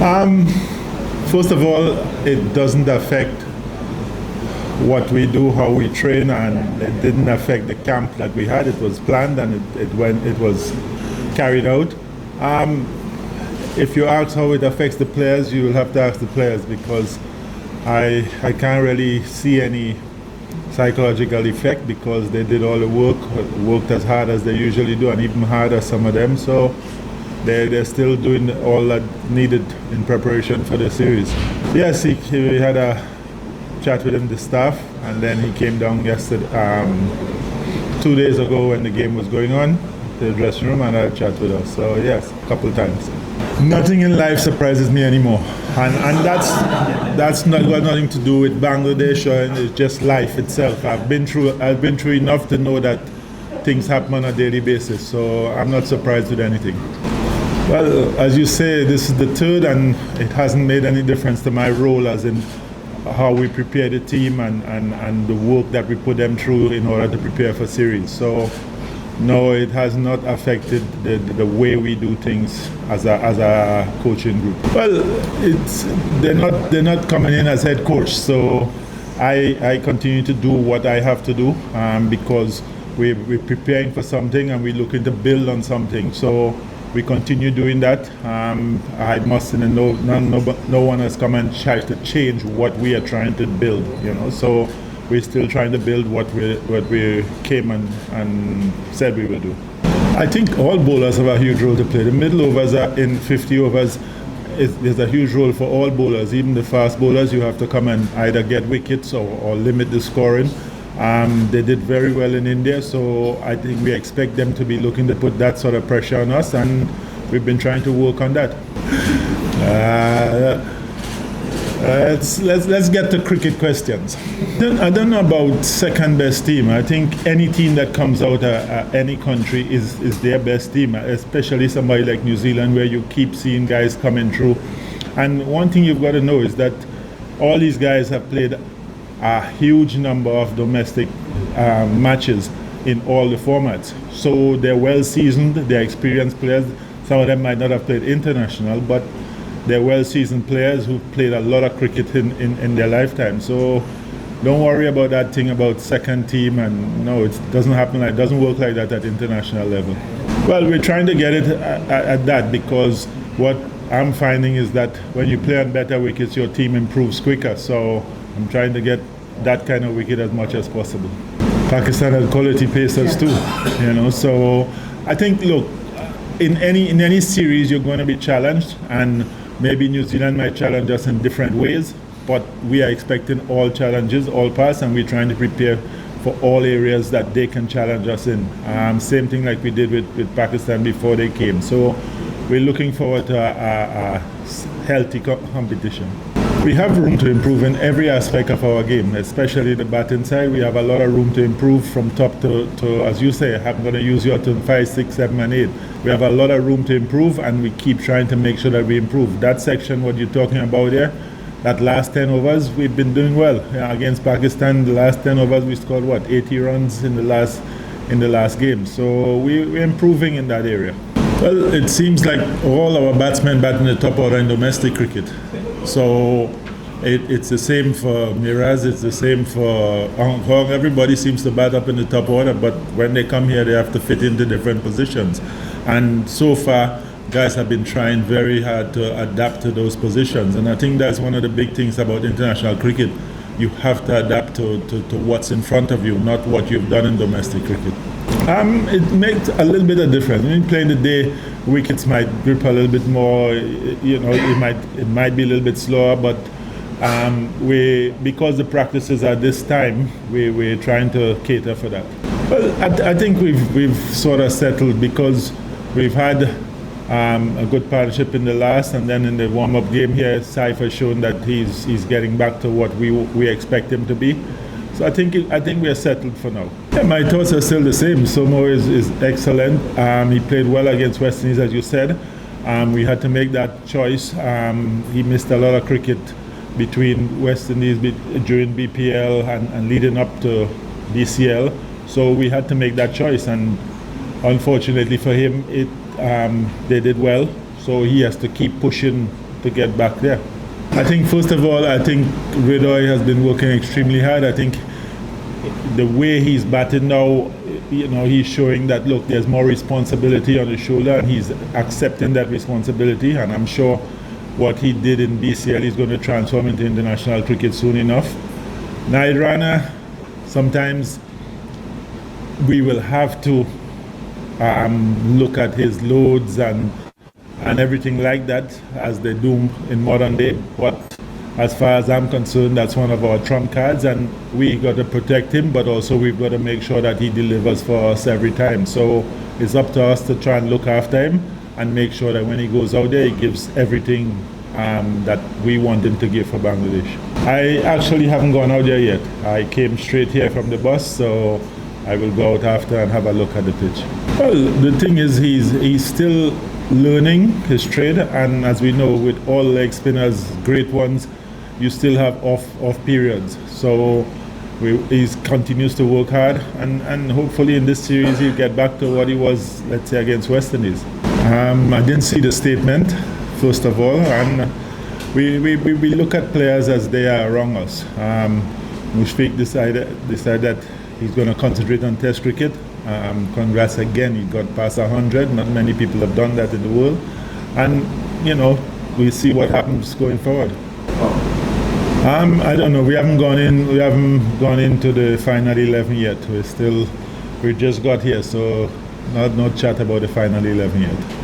Um, First of all, it doesn't affect what we do, how we train, and it didn't affect the camp that we had. It was planned and it was carried out. If you ask how it affects the players, you will have to ask the players because I can't really see any psychological effect because they did all the work, worked as hard as they usually do, and even harder, some of them. So they're still doing all that needed in preparation for the series. Yes, we had a chat with him, the staff, and then he came down yesterday, 2 days ago when the game was going on, to the dressing room, and had a chat with us. So yes, a couple of times. Nothing in life surprises me anymore, and that's not got nothing to do with Bangladesh, or it's just life itself. I've been through enough to know that things happen on a daily basis, so I'm not surprised with anything. Well, as you say, this is the third, and it hasn't made any difference to my role, as in how we prepare the team and the work that we put them through in order to prepare for series. So no, it has not affected the way we do things as a coaching group. Well, they're not coming in as head coach, so I continue to do what I have to do because we're preparing for something and we're looking to build on something. So we continue doing that. I must say, no one has come and tried to change what we are trying to build. So we're still trying to build what we came and said we will do. I think all bowlers have a huge role to play. The middle overs are in 50 overs. There's a huge role for all bowlers, even the fast bowlers. You have to come and either get wickets or limit the scoring. They did very well in India, so I think we expect them to be looking to put that sort of pressure on us, and we've been trying to work on that. Let's get to cricket questions. I don't know about second best team. I think any team that comes out of any country is their best team, especially somebody like New Zealand, where you keep seeing guys coming through. And one thing you've got to know is that all these guys have played a huge number of domestic matches in all the formats. So they're well seasoned, they're experienced players. Some of them might not have played international, but they're well seasoned players who've played a lot of cricket in their lifetime. So don't worry about that thing about second team, and no, it doesn't work like that at international level. Well, we're trying to get it at that, because what I'm finding is that when you play on better wickets, your team improves quicker. So I'm trying to get that kind of wicket as much as possible. Pakistan has quality pacers too, So I think, look, in any series you're going to be challenged, and maybe New Zealand might challenge us in different ways, but we are expecting all challenges, all pass, and we're trying to prepare for all areas that they can challenge us in. Same thing like we did with Pakistan before they came. So we're looking forward to a healthy competition. We have room to improve in every aspect of our game, especially the batting side. We have a lot of room to improve from top to as you say, I'm going to use your term 5, 6, 7, and 8. We have a lot of room to improve, and we keep trying to make sure that we improve. That section, what you're talking about there, that last 10 overs, we've been doing well. Against Pakistan, the last 10 overs, we scored 80 runs in the last game. So we're improving in that area. Well, it seems like all our batsmen bat in the top order in domestic cricket. So it's the same for Miraz, it's the same for Hong Kong. Everybody seems to bat up in the top order, but when they come here, they have to fit into different positions. And so far, guys have been trying very hard to adapt to those positions. And I think that's one of the big things about international cricket. You have to adapt to what's in front of you, not what you've done in domestic cricket. It makes a little bit of difference. When you play in the day, wickets might grip a little bit more. It might be a little bit slower, but because the practices are this time, we're trying to cater for that. Well, I think we've sort of settled, because we've had a good partnership in the last, and then in the warm-up game here, Saif has shown that he's getting back to what we expect him to be. So I think we are settled for now. Yeah, my thoughts are still the same. Somo is excellent. He played well against West Indies, as you said. We had to make that choice. He missed a lot of cricket between West Indies during BPL and leading up to DCL. So we had to make that choice, and unfortunately for him, they did well. So he has to keep pushing get back there. I think first of all, I think Ridoy has been working extremely hard. I think the way he's batting now, he's showing that, look, there's more responsibility on his shoulder, and he's accepting that responsibility. And I'm sure what he did in BCL is going to transform into international cricket soon enough. Nairana, sometimes we will have to look at his loads and everything like that, as they do in modern day. But as far as I'm concerned, that's one of our trump cards, and we got to protect him, but also we've got to make sure that he delivers for us every time. So it's up to us to try and look after him and make sure that when he goes out there, he gives everything that we want him to give for Bangladesh. I actually haven't gone out there yet. I came straight here from the bus, so I will go out after and have a look at the pitch. Well, the thing is, he's still learning his trade, and as we know, with all leg spinners, great ones, you still have off periods. So he continues to work hard, and hopefully in this series he'll get back to what he was, let's say, against West Indies. I didn't see the statement, first of all, and we look at players as they are around us. Mushfiq decided that he's going to concentrate on Test cricket. Congrats again, he got past 100. Not many people have done that in the world, and we'll see what happens going forward. I don't know. We haven't gone into the final 11 yet. We just got here, so no chat about the final 11 yet.